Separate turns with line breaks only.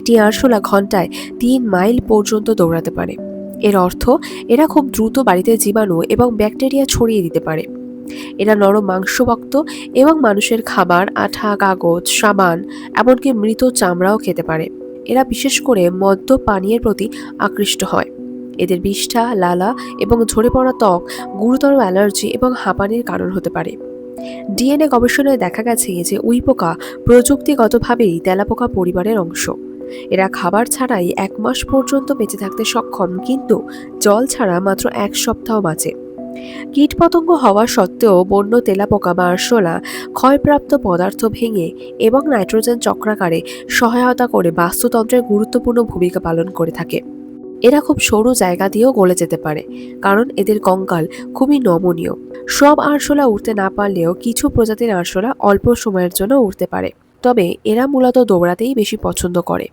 এটি আরশোলা ঘন্টায় 3 মাইল পর্যন্ত দৌড়াতে পারে। এর অর্থ এরা খুব দ্রুত বাড়িতে জীবাণু এবং ব্যাকটেরিয়া ছড়িয়ে দিতে পারে। এরা নরম মাংসভুক্ত এবং মানুষের খাবার, আঠা, কাগজ, সাবান, এমনকি মৃত চামড়াও খেতে পারে। এরা বিশেষ করে মদ্য পানীয়ের প্রতি আকৃষ্ট হয়। এদের বিষ্ঠা, লালা এবং ঝরে পড়া ত্বক গুরুতর অ্যালার্জি এবং হাঁপানির কারণ হতে পারে। ডিএনএ গবেষণায় দেখা গেছে যে উইপোকা প্রযুক্তিগতভাবেই তেলাপোকা পরিবারের অংশ। এরা খাবার ছাড়াই 1 মাস পর্যন্ত বেঁচে থাকতে সক্ষম, কিন্তু জল ছাড়া মাত্র 1 সপ্তাহ বাঁচে। কীটপতঙ্গ হওয়া সত্ত্বেও বন্য তেলাপোকা বা আরশোলা ক্ষয়প্রাপ্ত পদার্থ ভেঙে এবং নাইট্রোজেন চক্রাকারে সহায়তা করে বাস্তুতন্ত্রের গুরুত্বপূর্ণ ভূমিকা পালন করে থাকে। এরা খুব সরু জায়গা দিয়েও গলে যেতে পারে, কারণ এদের কঙ্কাল খুবই নমনীয়। সব আরশোলা উড়তে না পারলেও কিছু প্রজাতির আরশোলা অল্প সময়ের জন্য উড়তে পারে, তবে এরা মূলত দৌড়াতেই বেশি পছন্দ করে।